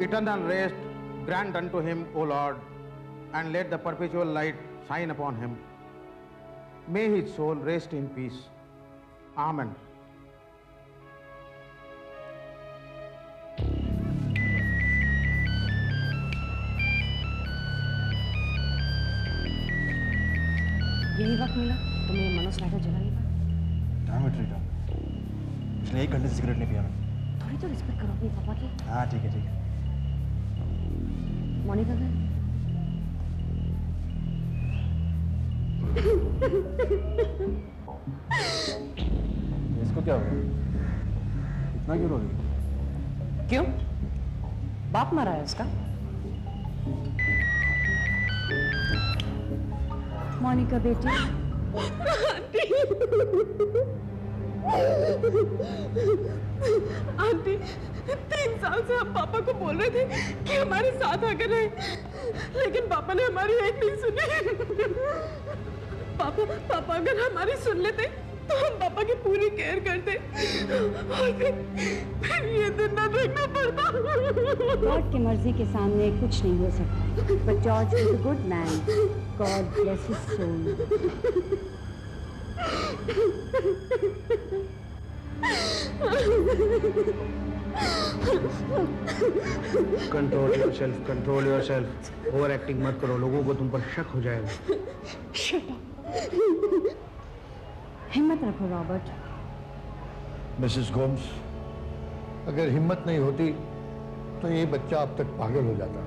Eternal rest grant unto him, O Lord, and let the perpetual light shine upon him. May his soul rest in peace. Amen. यही वक्त मिला तो मैं Manoj lighter जला नहीं पाया। डैम इट रीटा, पिछले 1 घंटे से सिगरेट नहीं पिया मैं। थोड़ी तो रिस्पेक्ट करो अपने पापा की। हाँ ठीक है ठीक है। मोनिका का इसको क्या हो गया? इतना क्यों रो रही है? क्यों? बाप मरा है उसका। मोनिका बेटी। आंटी 3 साल से हम पापा को बोल रहे थे कि हमारे साथ आकर रहे, लेकिन पापा ने हमारी एक नहीं सुनी। पापा अगर हमारी सुन लेते तो हम पापा की पूरी केयर करते और फिर ये दिन ना देखना पड़ता। गॉड की मर्जी के सामने कुछ नहीं हो सकता, but George is a good man. God bless his soul. Control yourself. Over acting मत करो, लोगों को तुम पर शक हो जाएगा। हिम्मत रखो रॉबर्ट। मिसेस गोम्स, अगर हिम्मत नहीं होती तो ये बच्चा अब तक पागल हो जाता।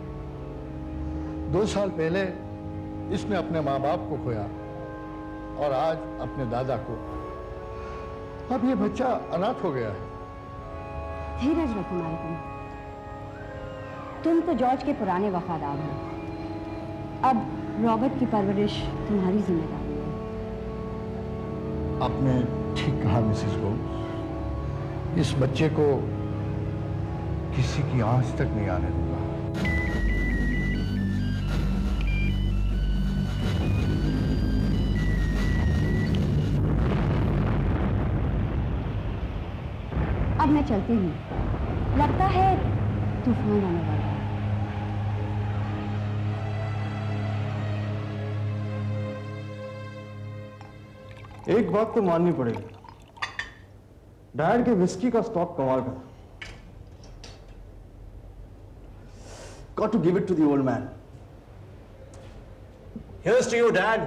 2 साल पहले इसने अपने माँ बाप को खोया और आज अपने दादा को। अब ये बच्चा अनाथ हो गया है। धीरज रखो मालकम, तुम तो जॉर्ज के पुराने वफादार हो। अब रॉबर्ट की परवरिश तुम्हारी जिम्मेदारी है। आपने ठीक कहा मिसेस गोम्स, इस बच्चे को किसी की आंच तक नहीं आने दूंगा। अब मैं चलती हूँ, लगता है तूफान आने वाला है। एक बात तो माननी पड़ेगी, डैड के विस्की का स्टॉक कमाल का। Got to give it to the old man. Here's to you, Dad.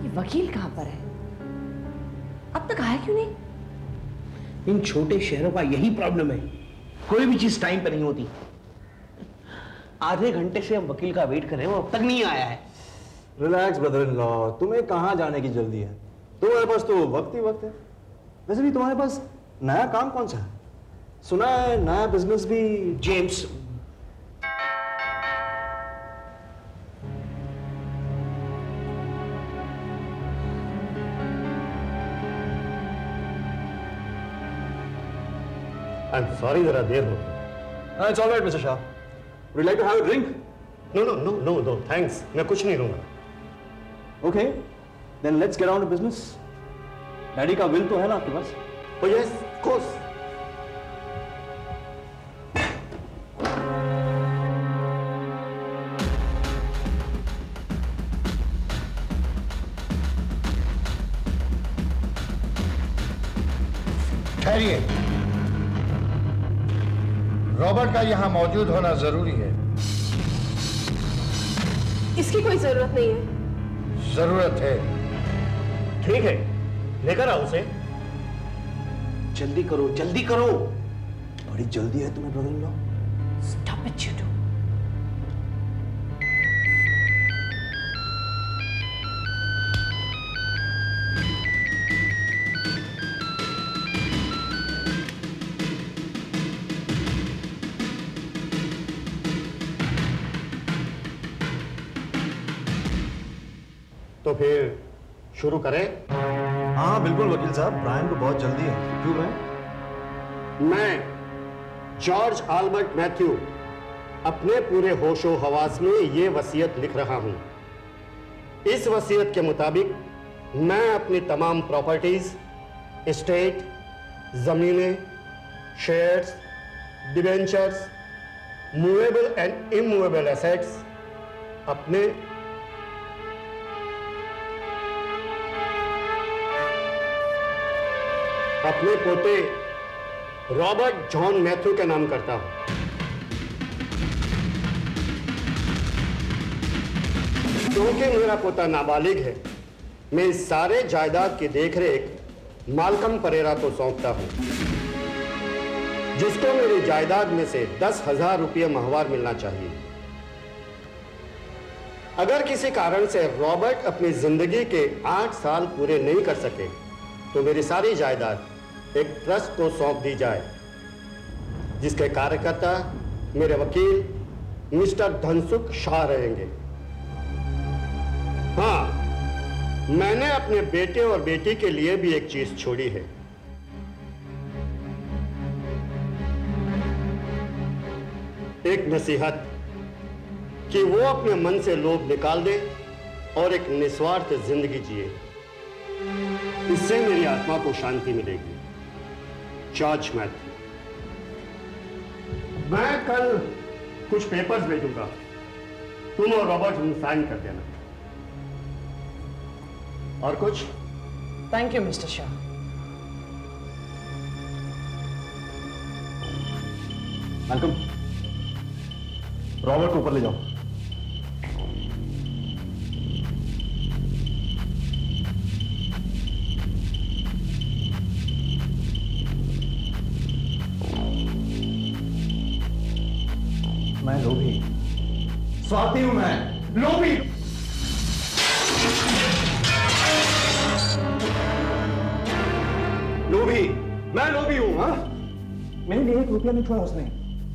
ये वकील कहाँ पर है? अब तक आया क्यों नहीं? इन छोटे शहरों का यही प्रॉब्लम है, कोई भी चीज टाइम पे नहीं होती। आधे घंटे से हम वकील का वेट कर रहे हैं, वो अब तक नहीं आया है। रिलैक्स ब्रदर इन लॉ, तुम्हें कहाँ जाने की जल्दी है? तुम्हारे पास तो वक्त ही वक्त है। वैसे भी तुम्हारे पास नया काम कौन सा है? सुना है नया बिजनेस भी। जेम्स, I'm sorry जरा देर हो गई। It's all right, Mr. Shah. Would you like to have a drink? No, thanks. मैं कुछ नहीं लूंगा। Okay, then let's get on to business. Daddy का विल तो है ना आपके पास? Oh yes, of course. ठहरिए, रॉबर्ट का यहां मौजूद होना जरूरी है। इसकी कोई जरूरत नहीं है। जरूरत है। ठीक है, लेकर आओ उसे। जल्दी करो, जल्दी करो। बड़ी जल्दी है तुम्हें brother in law. Stop it, you two. तो फिर शुरू करें? हाँ बिल्कुल वकील साहब, ब्रायन को बहुत जल्दी है। क्यों ब्रायन? मैं जॉर्ज आल्बर्ट मैथ्यू अपने पूरे होशो हवास में ये वसीयत लिख रहा हूं। इस वसीयत के मुताबिक मैं अपनी तमाम प्रॉपर्टीज, एस्टेट, जमीनें, shares debentures, movable and immovable assets अपने पोते रॉबर्ट जॉन मैथ्यू के नाम करता हूं। क्योंकि मेरा पोता नाबालिग है, मैं इस सारे जायदाद की देखरेख मालकम परेरा को सौंपता हूं, जिसको मेरी जायदाद में से 10,000 रुपये माहवार मिलना चाहिए। अगर किसी कारण से रॉबर्ट अपनी जिंदगी के 8 साल पूरे नहीं कर सके तो मेरी सारी जायदाद एक ट्रस्ट को सौंप दी जाए, जिसके कार्यकर्ता मेरे वकील मिस्टर धनसुख शाह रहेंगे। हाँ, मैंने अपने बेटे और बेटी के लिए भी एक चीज छोड़ी है। एक नसीहत कि वो अपने मन से लोभ निकाल दे और एक निस्वार्थ जिंदगी जिए। इससे मेरी आत्मा को शांति मिलेगी। George Matthew. मैं कल कुछ पेपर्स भेजूंगा, तुम और रॉबर्ट साइन कर देना। और कुछ? Thank you mister Shah. Welcome. Robert को ऊपर ले जाओ। मैं लोभी, स्वार्थी हूं मैं, लोभी। लोभी, मैं लोभी हूं। हाँ, मेरे लिए 1 रुपया नहीं छोड़ा उसने।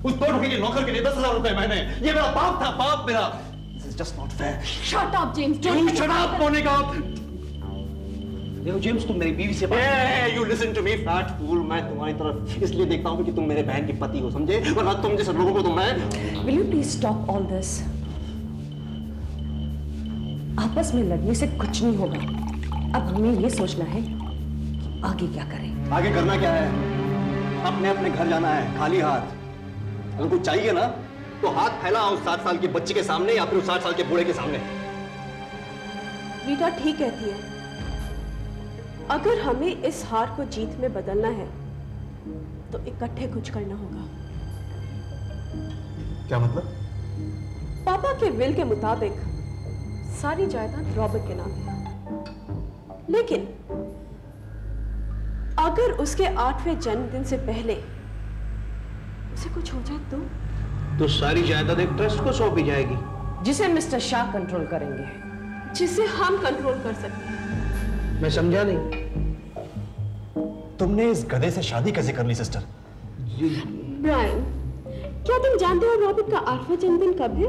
उस 2 रुपये के नौकर के लिए 10,000 रुपए मैंने। ये मेरा पाप था, पाप मेरा। This is just not fair. Shut up, James. You shut up, Monika. देखो जेम्स, तुम मेरी बीवी से बात Hey, you listen to me, fat fool. मैं तुम्हारी तरफ इसलिए देखता हूँ कि तुम मेरे बहन की पति हो, समझे? वरना तुम जैसे लोगों को तो मैं। Will you please stop all this? आपस में लड़ने से कुछ नहीं होगा। अब हमें ये सोचना है कि आगे क्या करें। आगे करना क्या है? अपने अपने घर जाना है, खाली हाथ। अगर कुछ चाहिए ना, तो हाथ फैला उस 7 साल के बच्चे के सामने या फिर उस 60 साल के बूढ़े के सामने। रीटा ठीक कहती है। अगर हमें इस हार को जीत में बदलना है तो इकट्ठे कुछ करना होगा। क्या मतलब? पापा के विल के मुताबिक सारी जायदाद रॉबर्ट के नाम है, लेकिन अगर उसके 8वें जन्मदिन से पहले उसे कुछ हो जाए तो सारी जायदाद एक ट्रस्ट को सौंपी जाएगी, जिसे मिस्टर शाह कंट्रोल करेंगे, जिसे हम कंट्रोल कर सकते हैं। मैं समझा नहीं। तुमने इस गधे से शादी कैसे कर ली सिस्टर? ब्रायन, क्या तुम जानते हो रॉबर्ट का 8वां जन्मदिन कब है?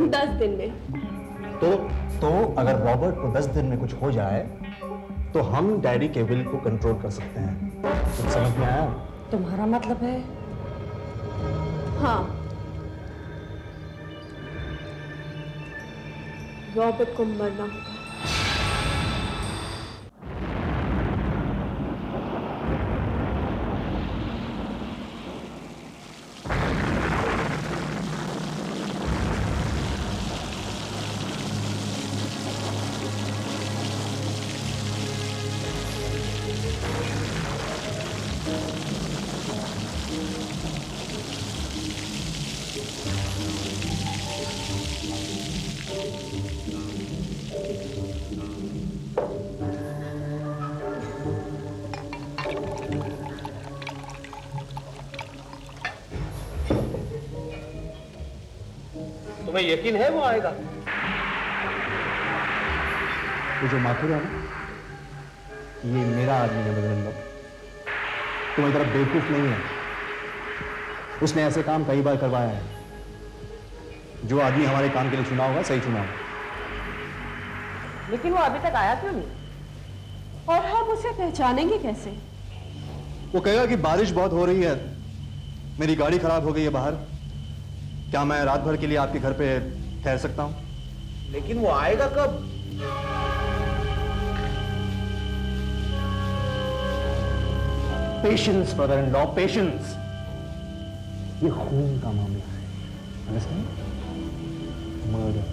10 दिन में। तो अगर रॉबर्ट को 10 दिन में कुछ हो जाए तो हम डैडी के विल को कंट्रोल कर सकते हैं। कुछ समझ में आया? तुम्हारा मतलब है? हाँ, रॉबर्ट को मरना होगा। तुम्हें यकीन है वो आएगा? वो जो माथुर है ना, ये मेरा आदमी है बजरंग बाबू। तुम्हारी तरफ बेवकूफ नहीं है। उसने ऐसे काम कई बार करवाया है। जो आदमी हमारे काम के लिए चुना होगा, सही चुना होगा। लेकिन वो अभी तक आया क्यों नहीं? और हम उसे पहचानेंगे कैसे? वो कहेगा कि बारिश बहुत हो रही है, मेरी गाड़ी खराब हो गई है बाहर, क्या मैं रात भर के लिए आपके घर पे ठहर सकता हूं? लेकिन वो आएगा कब? Patience brother in law, patience. ये खून का मामला है, अंडरस्टैंड? मर्डर।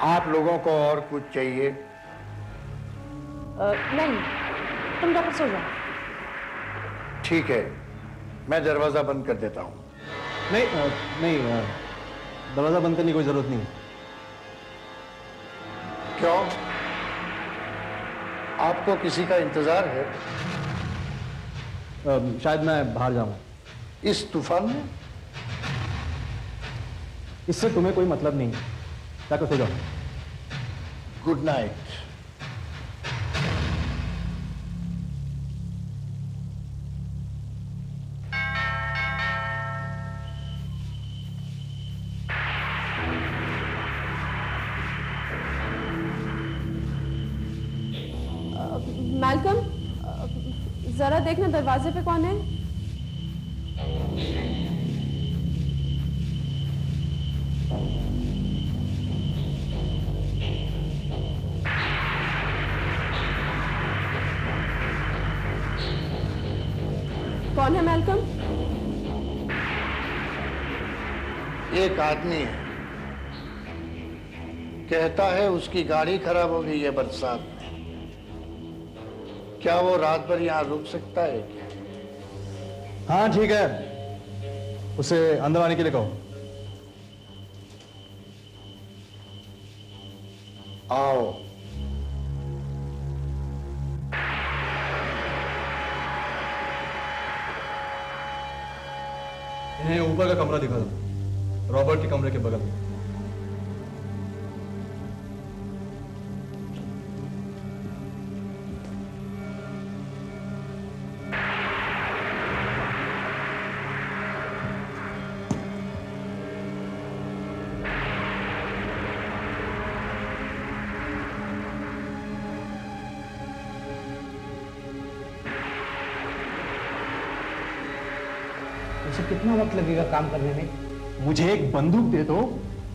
आप लोगों को और कुछ चाहिए? नहीं, तुम जाकर सो जाओ। ठीक है, मैं दरवाजा बंद कर देता हूं। नहीं, दरवाजा बंद करने की कोई जरूरत नहीं। क्यों? आपको किसी का इंतजार है? शायद मैं बाहर जाऊं। इस तूफान में? इससे तुम्हें कोई मतलब नहीं, जाकर सो जाओ। Good night. मैल्कम, जरा देखना दरवाजे पे कौन है। कौन है मैल्कम? एक आदमी है, कहता है उसकी गाड़ी खराब हो गई है बरसात में। क्या वो रात भर यहां रुक सकता है क्या? हाँ ठीक है, उसे अंदर आने के लिए कहो। आओ। इन्हें ऊपर का कमरा दिखा दो, रॉबर्ट के कमरे के बगल में। इसे कितना वक्त लगेगा काम करने में? मुझे एक बंदूक दे दो,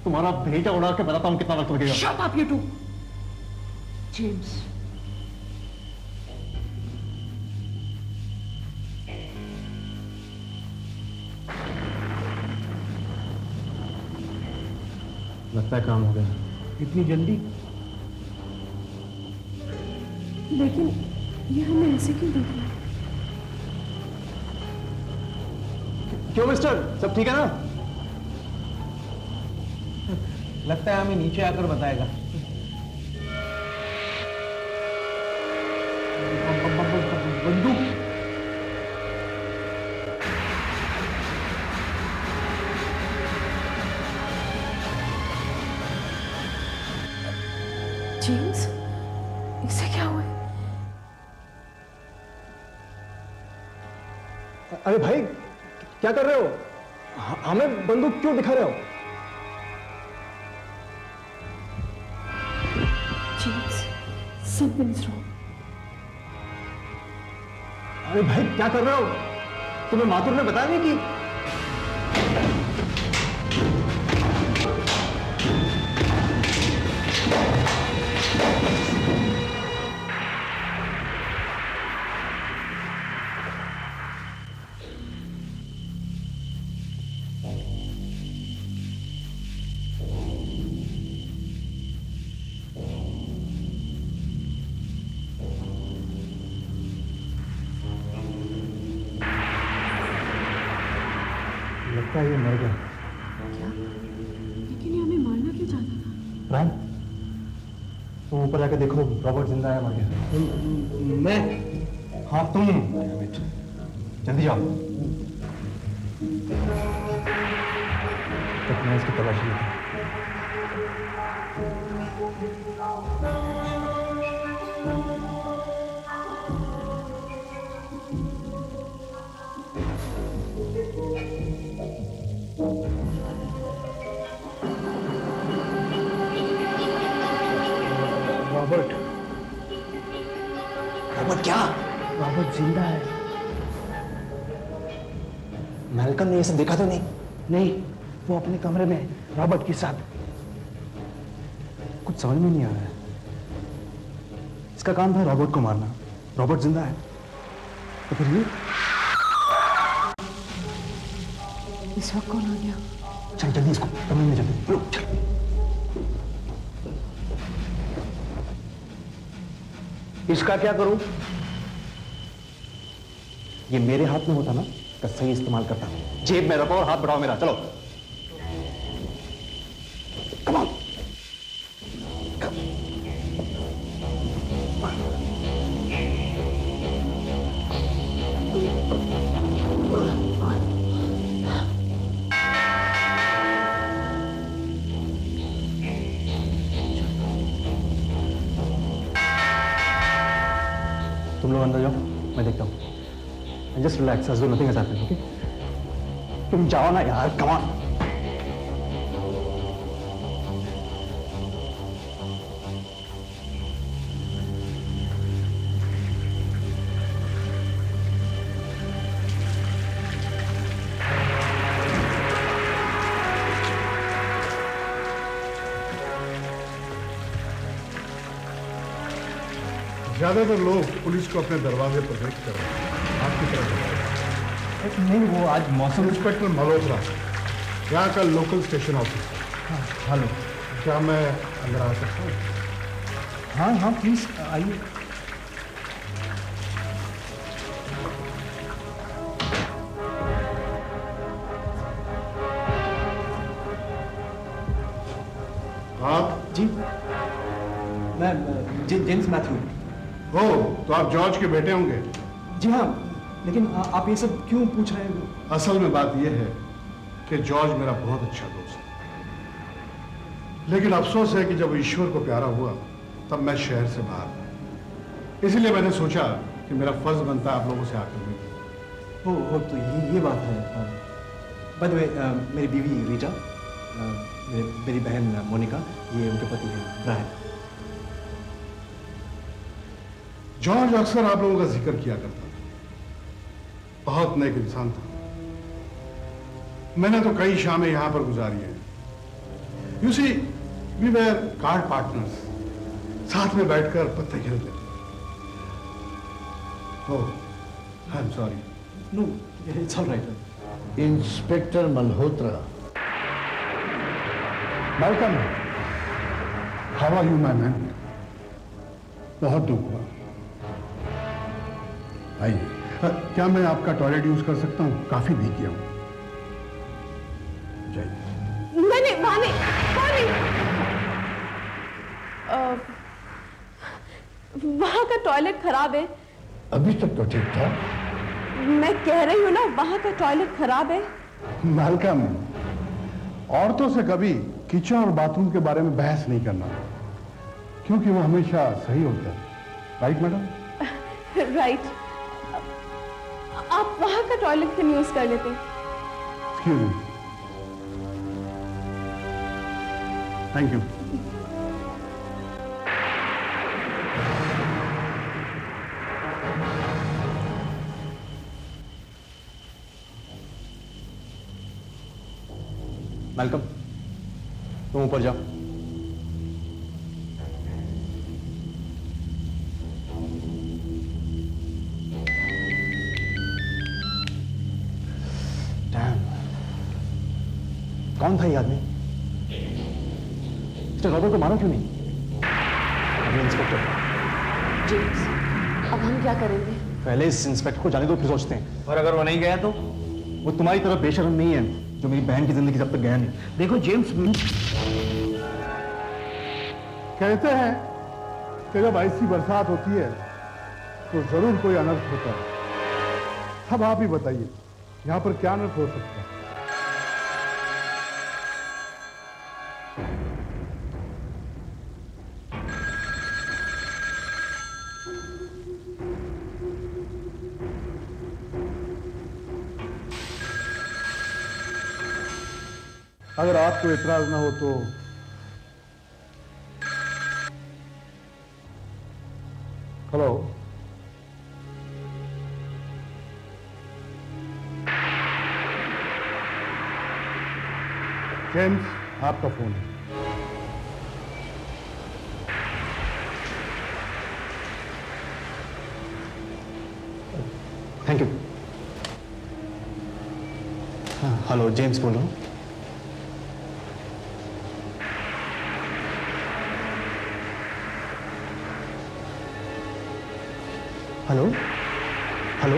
तुम्हारा भेजा उड़ा के बताता हूं कितना वक्त लगेगा। Shut up you too. James, लगता है काम हो गया। इतनी जल्दी? लेकिन ये हमें ऐसे क्यों देख रहा है? क्यों मिस्टर, सब ठीक है ना? लगता है हमें नीचे आकर बताएगा। बंदूक। जेम्स, इसे क्या हुआ है? अरे भाई, क्या कर रहे हो? हमें बंदूक क्यों दिखा रहे हो? James, something's wrong. अरे भाई, क्या कर रहे हो? तुम्हें माथुर ने बताया नहीं कि लगता है ये मर गया। क्या? लेकिन ये हमें मारना क्यों चाहता था? ब्रायन, तुम ऊपर जाके देखो, रॉबर्ट जिंदा है, मर गया। मैं? हाँ तुम, जल्दी जाओ। तक मैं इसकी तलाशी लेता हूं। रॉबर्ट क्या? रॉबर्ट जिंदा है। मैल्कम ने ये सब देखा तो नहीं? नहीं, वो अपने कमरे में है, रॉबर्ट के साथ। कुछ समझ में नहीं आ रहा है। इसका काम था रॉबर्ट को मारना। रॉबर्ट जिंदा है तो फिर ये? इस वक्त कौन आ गया? चल जल्दी इसको कमरे में चलते। चलो चल। इसका क्या करूं? ये मेरे हाथ में होता ना तो सही इस्तेमाल करता। जेब में रखो और हाथ बढ़ाओ मेरा। चलो कम ऑन। तुम लोग अंदर जाओ, मैं देखता हूँ। Just relax, as though nothing has happened, okay? तुम जाओ ना यार, come on. ज्यादातर लोग पुलिस को अपने दरवाजे पर देख कर आपकी तरफ बताए। नहीं, वो आज मौसम। इंस्पेक्टर मल्होत्रा, यहाँ का लोकल स्टेशन ऑफिसर। हेलो। क्या मैं अंदर आ सकता हूँ? हाँ हाँ प्लीज आइए। आप? जी, मैं जेम्स मैथ्यू। हो तो आप जॉर्ज के बेटे होंगे? जी हाँ, लेकिन आप ये सब क्यों पूछ रहे हैं? असल में बात यह है कि जॉर्ज मेरा बहुत अच्छा दोस्त है, लेकिन अफसोस है कि जब ईश्वर को प्यारा हुआ तब मैं शहर से बाहर था। इसलिए मैंने सोचा कि मेरा फर्ज बनता है आप लोगों से आकर मिलूं। हो तो ये बात है। बाय द वे, मेरी बीवी रीटा, मेरी बहन मोनिका, ये उनके पति हैं ब्रायन। जॉर्ज अक्सर आप लोगों का जिक्र किया करता था, बहुत नेक इंसान था। मैंने तो कई शामें यहां पर गुजारी हैं। You see, we were card partners, साथ में बैठकर पत्ते खेलते थे। Oh, I am sorry. No, it's alright. Inspector Malhotra, welcome. How are you my man? बहुत दुख हुआ। आइए। क्या मैं आपका टॉयलेट यूज कर सकता हूँ? काफी भीग गया हूँ। जाइए। नहीं, वहां नहीं, वहां नहीं। वहां का टॉयलेट खराब है। अभी तक तो ठीक था। मैं कह रही हूँ ना, वहां का टॉयलेट खराब है। मैल्कम, औरतों से कभी किचन और बाथरूम के बारे में बहस नहीं करना, क्योंकि वो हमेशा सही होता है। Right madam? राइट। आप वहां का टॉयलेट क्यों यूज कर लेते? Excuse me. Thank you. Malcolm, तुम ऊपर जाओ। कौन था ये आदमी? मिस्टर रॉबर्ट को मारा क्यों नहीं? अभी इंस्पेक्टर। जेम्स, अब हम क्या करेंगे? पहले इस इंस्पेक्टर को जाने दो, फिर सोचते हैं। और अगर वो नहीं गया तो? वो तुम्हारी तरफ बेशर्म नहीं है जो मेरी बहन की जिंदगी जब तक गया नहीं। देखो जेम्स, कहते हैं कि जब ऐसी बरसात होती है तो जरूर कोई अनर्थ होता है। अब आप ही बताइए, यहां पर क्या अनर्थ हो सकता है? अगर आपको इतराज ना हो तो हेलो। जेम्स, आपका फोन है। Thank you. हाँ, हेलो, जेम्स बोल रहा हूँ। हेलो हेलो,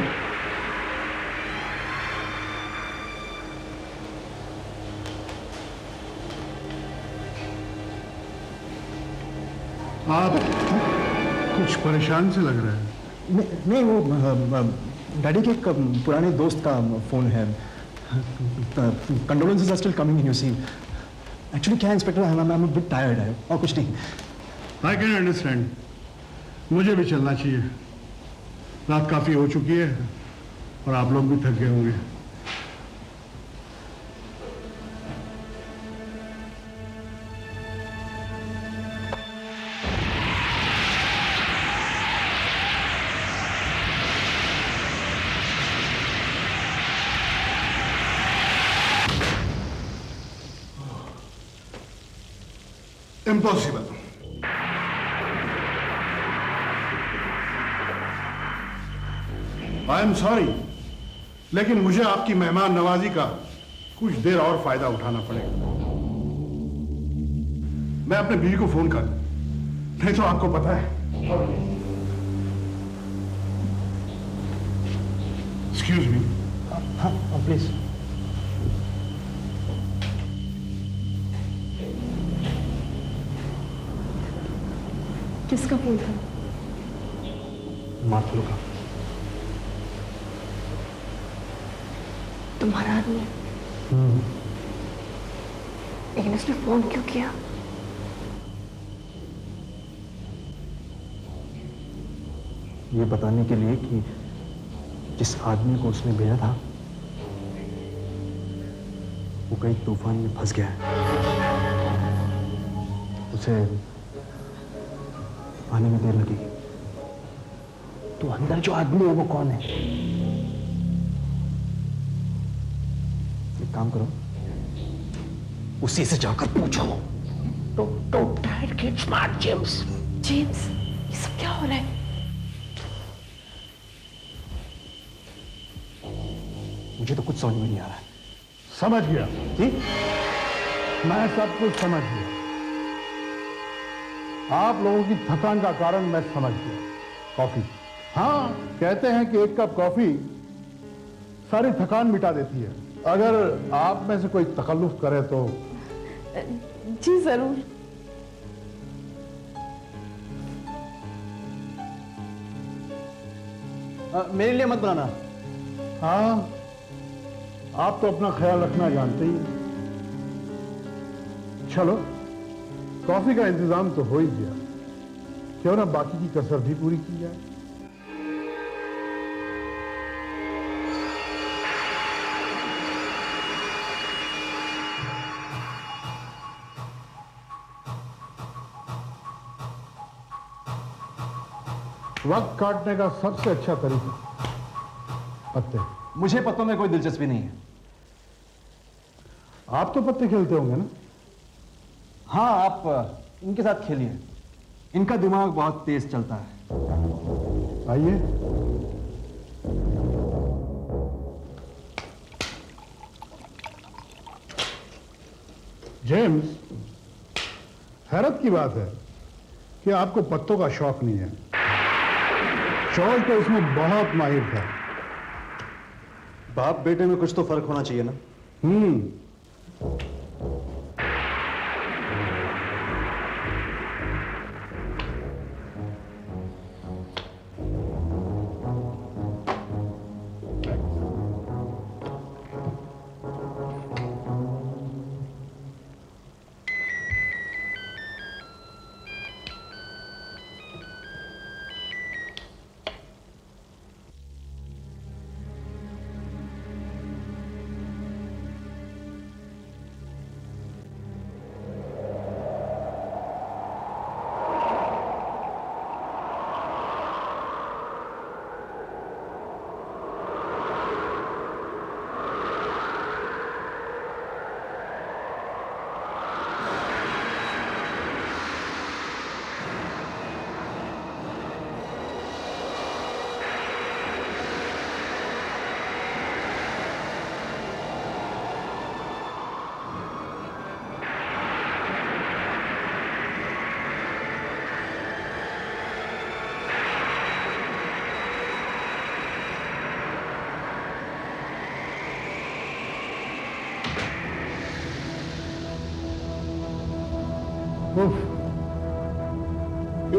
आप कुछ परेशान से लग रहे हैं। नहीं, वो डैडी के एक पुराने दोस्त का फोन है। Condolences are still coming in, you see. Actually क्या inspector, I am a bit tired है, और कुछ नहीं। आई कैन अंडरस्टैंड, मुझे भी चलना चाहिए। रात काफी हो चुकी है और आप लोग भी थक गए होंगे। इम्पॉसिबल। आई एम सॉरी, लेकिन मुझे आपकी मेहमान नवाजी का कुछ देर और फायदा उठाना पड़ेगा। मैं अपने बीवी को फोन कर, नहीं तो आपको पता है। Excuse me. हाँ, प्लीज। किसका फोन था? माथुर का। तुम्हारा आदमी है? लेकिन उसने फोन क्यों किया? ये बताने के लिए कि जिस आदमी को उसने भेजा था वो कहीं तूफान में फंस गया है। उसे आने में देर लगी। तो अंदर जो आदमी है वो कौन है? एक काम करो, उसी से जाकर पूछो। Don't try to get smart, James. James, ये सब क्या हो रहा है? मुझे तो कुछ समझ में नहीं आ रहा है। समझ गया जी? मैं सब कुछ समझ गया। आप लोगों की थकान का कारण मैं समझ गया। कॉफी। हाँ, कहते हैं कि एक कप कॉफी सारी थकान मिटा देती है। अगर आप में से कोई तकल्लुफ करे तो। जी जरूर। मेरे लिए मत बनाना। हाँ, आप तो अपना ख्याल रखना जानते ही हैं। चलो, कॉफी का इंतजाम तो हो ही गया, क्यों ना बाकी की कसर भी पूरी की जाए। वक्त काटने का सबसे अच्छा तरीका पत्ते। मुझे पत्तों में कोई दिलचस्पी नहीं है। आप तो पत्ते खेलते होंगे ना? हाँ, आप इनके साथ खेलिए। इनका दिमाग बहुत तेज चलता है। आइए। जेम्स, हैरत की बात है कि आपको पत्तों का शौक नहीं है। जॉर्ज तो इसमें बहुत माहिर था। बाप बेटे में कुछ तो फर्क होना चाहिए ना।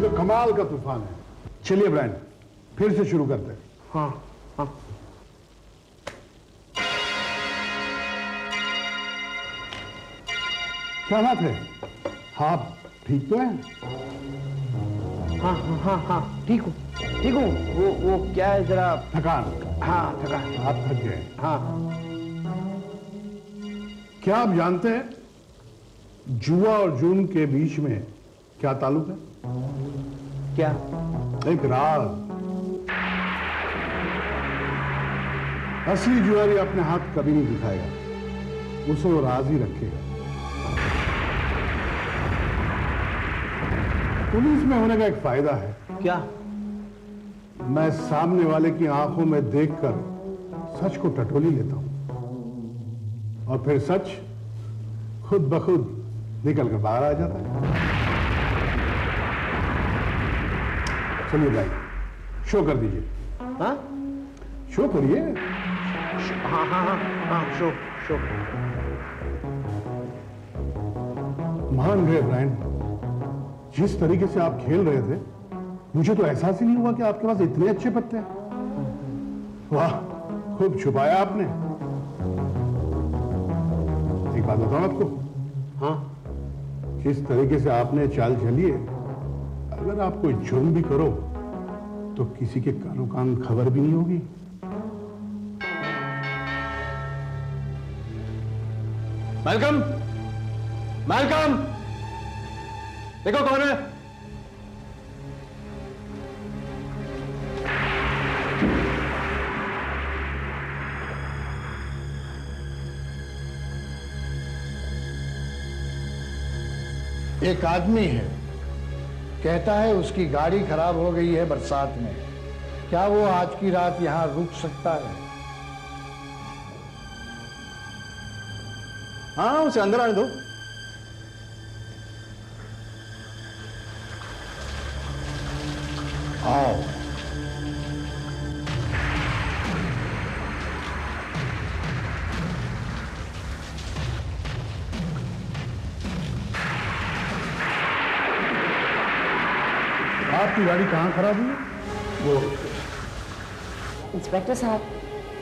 ये तो कमाल का तूफान है। चलिए ब्रायन, फिर से शुरू करते हैं। हाँ हाँ। क्या बात है, आप ठीक तो हैं? हाँ हाँ हाँ हाँ, ठीक हूँ ठीक हूँ। वो क्या है जरा थकान? हाँ थकान। आप थक गए? हाँ। क्या आप जानते हैं जुआ और जून के बीच में क्या ताल्लुक है? क्या? एक राज। असली जुआरी अपने हाथ कभी नहीं दिखाएगा, उसे वो राज ही रखेगा। पुलिस में होने का एक फायदा है। क्या? मैं सामने वाले की आंखों में देखकर सच को टटोली लेता हूं और फिर सच खुद ब खुद निकल कर बाहर आ जाता है। चलिए भाई, शो कर दीजिए। हाँ शो करिए। हाँ हाँ हाँ हाँ, शो शो। मान गए ब्रायन, जिस तरीके से आप खेल रहे थे मुझे तो एहसास ही नहीं हुआ कि आपके पास इतने अच्छे पत्ते हैं। वाह, खूब छुपाया आपने। एक बात बताऊं आपको? हाँ। जिस तरीके से आपने चाल चली है, अगर आप कोई जुर्म भी करो तो किसी के कानो कान खबर भी नहीं होगी। मैल्कम, मैल्कम, देखो कौन है। एक आदमी है, कहता है उसकी गाड़ी खराब हो गई है बरसात में। क्या वो आज की रात यहां रुक सकता है? हाँ, उसे अंदर आने दो। आओ। आपकी गाड़ी कहाँ खराब हुई है? वो इंस्पेक्टर साहब,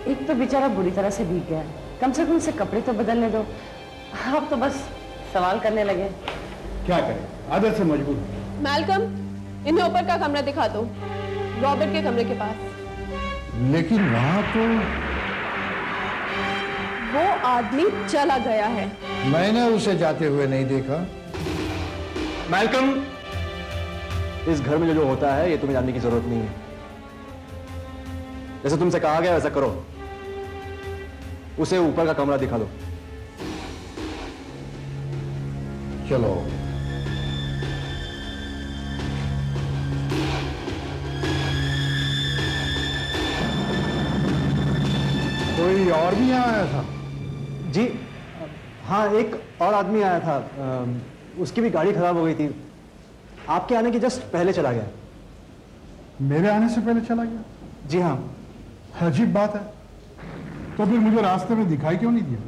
एक तो बेचारा बुरी तरह से भीग गया, कम से कम उसे कपड़े तो बदलने दो। आप तो बस सवाल करने लगे। क्या करें, आदत से मजबूर हूं। मैल्कम, इन्हें ऊपर का कमरा दिखा दो, रॉबर्ट के कमरे के पास। लेकिन वहां तो वो आदमी चला गया है। मैंने उसे जाते हुए नहीं देखा। मैल्कम, इस घर में जो होता है ये तुम्हें जानने की जरूरत नहीं है। जैसे तुमसे कहा गया वैसा करो, उसे ऊपर का कमरा दिखा दो। चलो। कोई और भी यहाँ आया था? जी हाँ, एक और आदमी आया था। उसकी भी गाड़ी खराब हो गई थी। आपके आने के जस्ट पहले चला गया। मेरे आने से पहले चला गया? जी हाँ। अजीब बात है, तो फिर मुझे रास्ते में दिखाई क्यों नहीं दिया?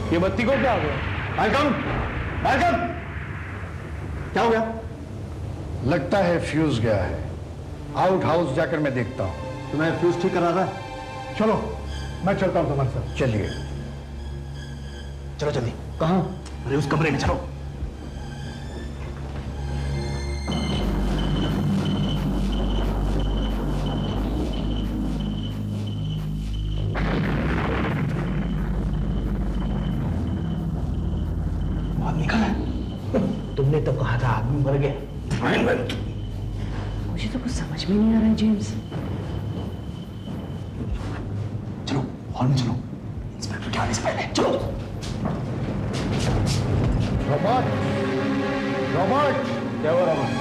ये बत्ती को क्या हो गया? मैल्कम, मैल्कम, क्या हो गया? लगता है फ्यूज गया है। आउट हाउस जाकर मैं देखता हूं। तुम्हें फ्यूज ठीक करा था? चलो, मैं चलता हूं तुम्हारे साथ। चलिए। चलो जल्दी। कहाँ? अरे उस कमरे में चलो। आदमी कहाँ है? तुमने तो कहा था आदमी मर गया। है जेम्स? चलो हॉल में चलो, इंस्पेक्टर के आने से पहले चलो। रॉबर्ट, रॉबर्ट, क्या हुआ रॉबर्ट?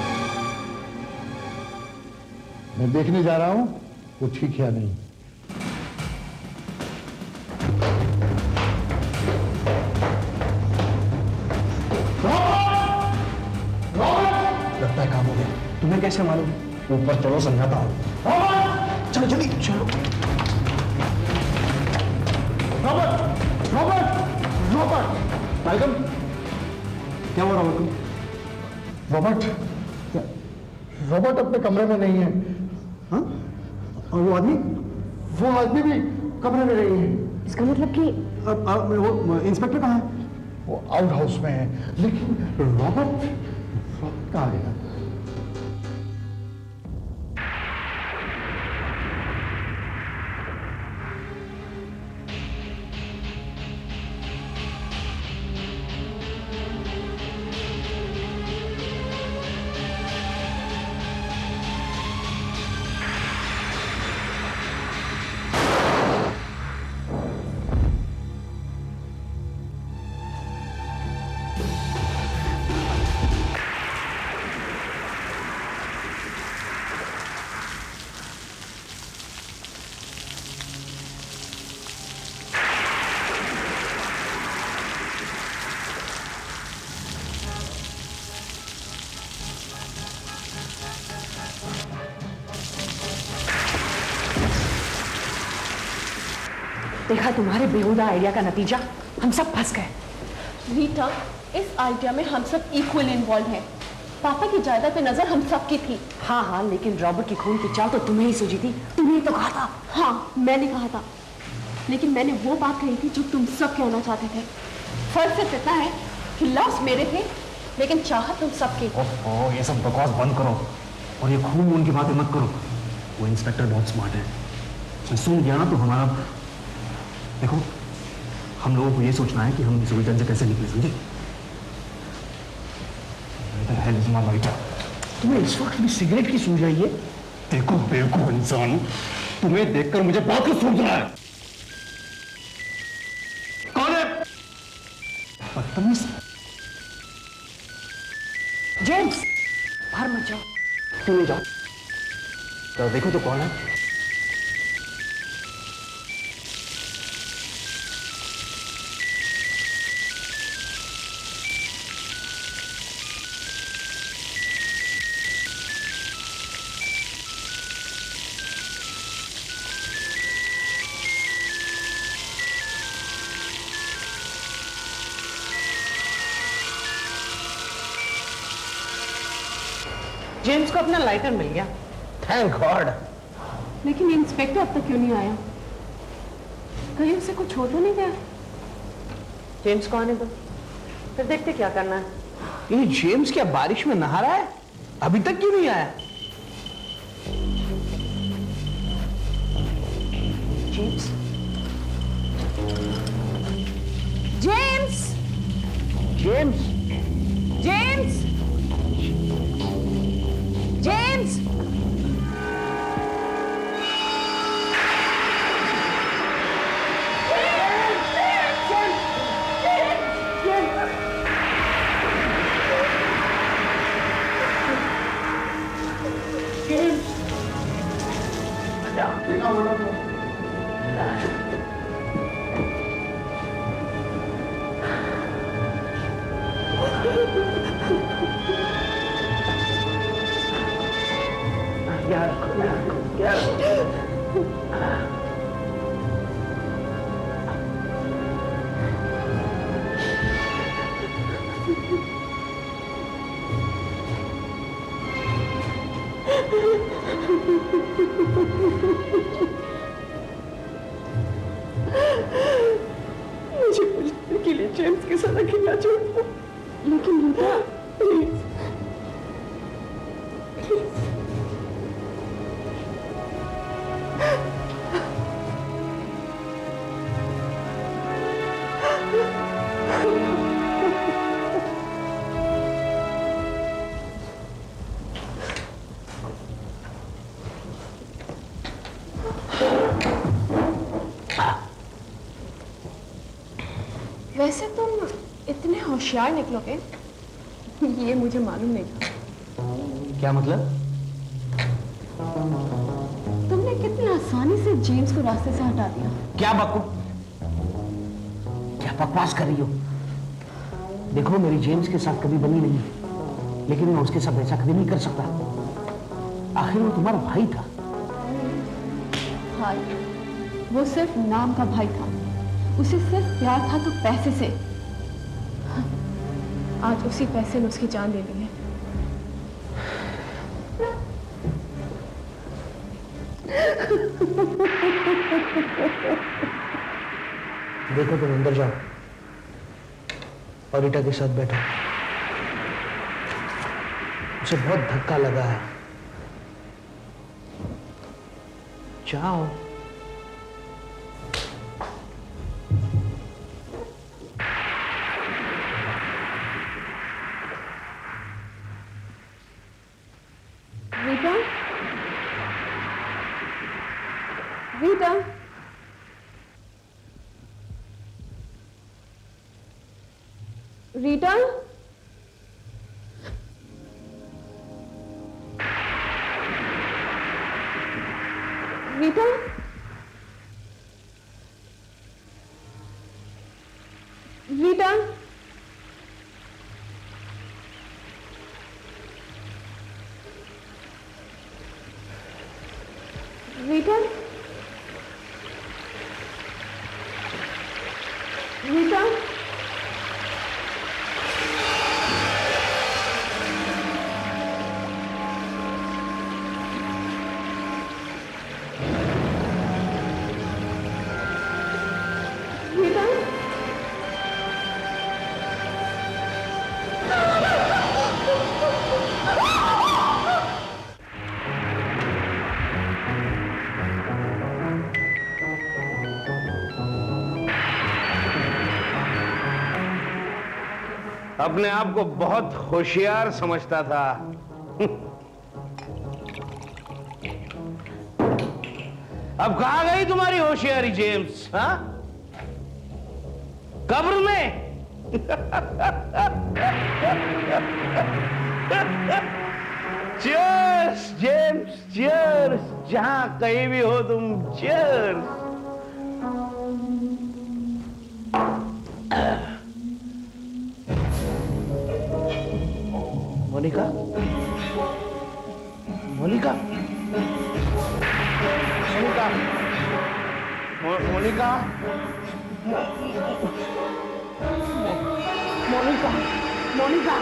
मैं देखने जा रहा हूं वो ठीक है या नहीं। लगता है काम हो गया। तुम्हें कैसे मालूम? ऊपर चलो, समझाता हूँ। चलो जल्दी चलो। Robert, Robert, Robert, welcome. क्या हुआ रॉबर्ट को? रॉबर्ट, रॉबर्ट अपने कमरे में नहीं है। हाँ? और वो आदमी? वो आदमी भी कमरे में नहीं है। इसका मतलब कि वो इंस्पेक्टर कहाँ है? वो आउट हाउस में है, लेकिन रॉबर्ट कहाँ गया? देखा तुम्हारे बेहुदा आइडिया का नतीजा, हम सब फंस गए। रीटा, इस आइडिया में हम सब इक्वल इन्वॉल्व हैं। पापा की जायदाद पे नजर हम सब की थी। हाँ हाँ, लेकिन रॉबर्ट की खून की चाल तो तुम्हें ही सूझी थी, तुमने ही तो कहा था। हाँ, मैंने कहा था, लेकिन मैंने वो बात कही थी जो तुम सब कहना चाहते थे। फर्क सिर्फ इतना है कि लफ्ज मेरे थे, लेकिन चाहत तुम सबकी। ओह, ये सब बकवास बंद करो और ये खून वून की बातें मत करो। वो इंस्पेक्टर बहुत स्मार्ट है, मैं सुन गया ना तो हमारा, देखो हम लोगों को ये सोचना है कि हम इस उलझन से कैसे निकले, समझे? तुम्हें इस वक्त भी सिगरेट की सूझ रही है? देखो बेवकूफ इंसान, तुम्हें देखकर मुझे बहुत कुछ सूझ रहा है। कौन है? बदतमीज। जेम्स, बाहर मत जाओ। क्यों नहीं जाओ? तो देखो तो कौन है? जेम्स को अपना लाइटर मिल गया। Thank God. लेकिन इंस्पेक्टर अब तक क्यों नहीं आया? कहीं उसे कुछ हो तो नहीं गया? जेम्स को आने दो, फिर देखते क्या करना है। ये जेम्स क्या बारिश में नहा रहा है? अभी तक क्यों नहीं आया? James, James, James, James, James. वैसे तुम इतने होशियार निकलोगे ये मुझे मालूम नहीं था। क्या मतलब? तुमने कितनी आसानी से जेम्स को रास्ते से हटा दिया। क्या बकवास कर रही हो? देखो, मेरी जेम्स के साथ कभी बनी नहीं, लेकिन मैं उसके साथ ऐसा कभी नहीं कर सकता। आखिर वो तुम्हारा भाई था। भाई? वो सिर्फ नाम का भाई था, उसे सिर्फ प्यार था तो पैसे से। आज उसी पैसे ने उसकी जान ले ली है। देखो, तुम अंदर जाओ और रीटा के साथ बैठो। उसे बहुत धक्का लगा है। जाओ। रीटा, रीटा, रीटा, रीटा, रीटा, रीटा, रीटा, रीटा, अपने आप को बहुत होशियार समझता था। अब कहां गई तुम्हारी होशियारी जेम्स? हाँ, कब्र में? Cheers James, cheers. जहां कहीं भी हो तुम, चीयर्स। मोनिका, मोनिका, मोनिका, मोनिका, मोनिका, मोनिका,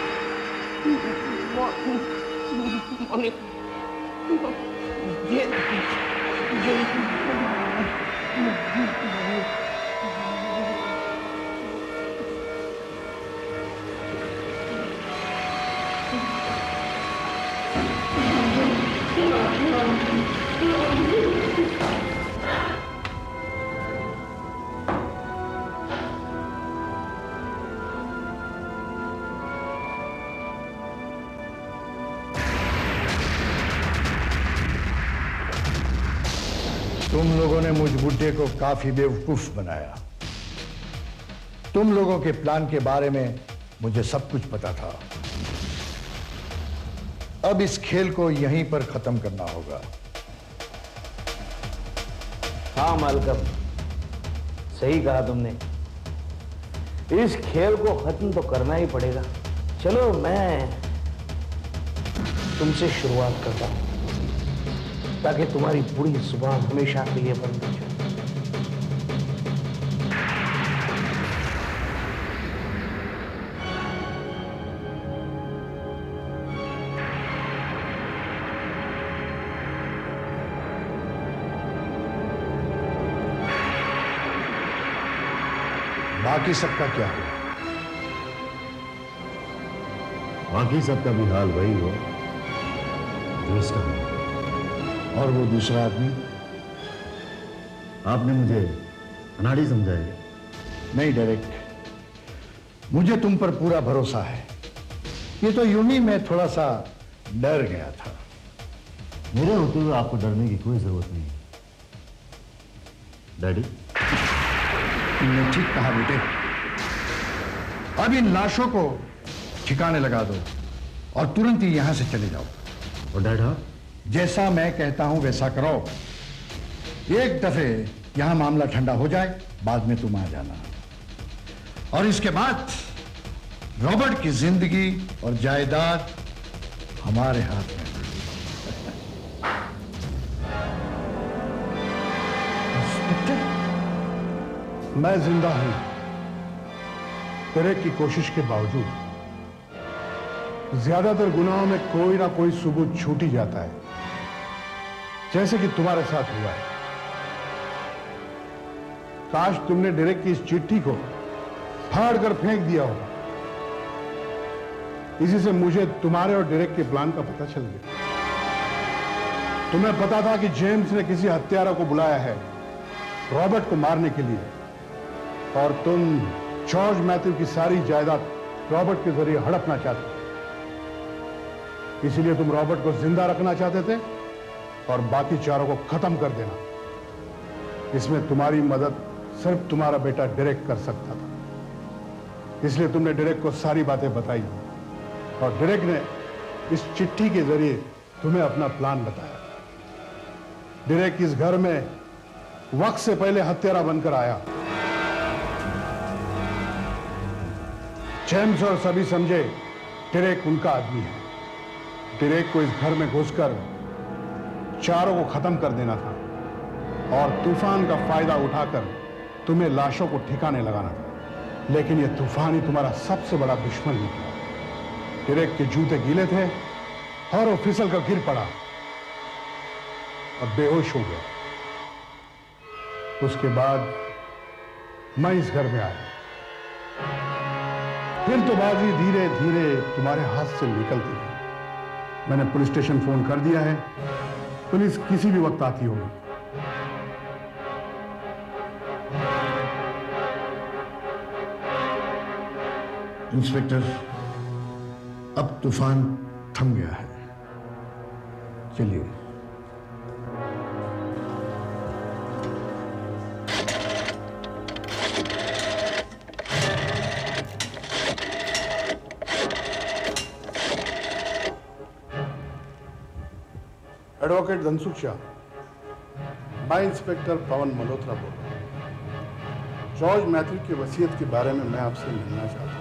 तुम लोगों ने मुझ बुड्ढे को काफी बेवकूफ बनाया। तुम लोगों के प्लान के बारे में मुझे सब कुछ पता था। अब इस खेल को यहीं पर खत्म करना होगा। हाँ मालकम, सही कहा तुमने। इस खेल को खत्म तो करना ही पड़ेगा। चलो, मैं तुमसे शुरुआत करता हूं, ताकि तुम्हारी बुरी जुबान हमेशा के लिए बंद हो जाए। बाकी सबका क्या हुआ? बाकी सबका भी हाल वही हो जो इसका हुआ। और वो दूसरा आदमी आपने मुझे अनाड़ी समझा है? नहीं डेरेक, मुझे तुम पर पूरा भरोसा है। ये तो यूं ही मैं थोड़ा सा डर गया था। मेरे होते हुए आपको डरने की कोई जरूरत नहीं। डैडी, तुमने ठीक कहा बेटे। अब इन लाशों को ठिकाने लगा दो और तुरंत ही यहां से चले जाओ। और डैड, जैसा मैं कहता हूं वैसा करो। एक दफे यहां मामला ठंडा हो जाए, बाद में तुम आ जाना। और इसके बाद रॉबर्ट की जिंदगी और जायदाद हमारे हाथ में। मैं जिंदा हूं, डेरेक की कोशिश के बावजूद। ज्यादातर गुनाहों में कोई ना कोई सबूत छूट ही जाता है, जैसे कि तुम्हारे साथ हुआ है। काश तुमने डेरेक की इस चिट्ठी को फाड़ कर फेंक दिया होगा। इसी से मुझे तुम्हारे और डेरेक के प्लान का पता चल गया। तुम्हें पता था कि जेम्स ने किसी हत्यारा को बुलाया है रॉबर्ट को मारने के लिए, और तुम जॉर्ज मैथ्यू की सारी जायदाद रॉबर्ट के जरिए हड़पना चाहते थे। इसीलिए तुम रॉबर्ट को जिंदा रखना चाहते थे और बाकी चारों को खत्म कर देना। इसमें तुम्हारी मदद सिर्फ तुम्हारा बेटा डेरेक कर सकता था। इसलिए तुमने डेरेक को सारी बातें बताई और डेरेक ने इस चिट्ठी के जरिए तुम्हें अपना प्लान बताया। डेरेक इस घर में वक्त से पहले हत्यारा बनकर आया। जेम्स और सभी समझे डेरेक उनका आदमी है। डेरेक को इस घर में घुसकर चारों को खत्म कर देना था और तूफान का फायदा उठाकर तुम्हें लाशों को ठिकाने लगाना था। लेकिन यह तूफान ही तुम्हारा सबसे बड़ा दुश्मन निकला। डेरेक के जूते गीले थे और वो फिसल कर गिर पड़ा और बेहोश हो गया। उसके बाद मैं इस घर में आया। फिर तो बाजी धीरे धीरे तुम्हारे हाथ से निकलती गई। मैंने पुलिस स्टेशन फोन कर दिया है, पुलिस किसी भी वक्त आती होगी। इंस्पेक्टर, अब तूफान थम गया है, चलिए। एडवोकेट धनसुख शाह, मैं इंस्पेक्टर पवन मल्होत्रा बोल रहा हूं। जॉर्ज मैथ्यू की वसीयत के बारे में मैं आपसे मिलना चाहता हूं।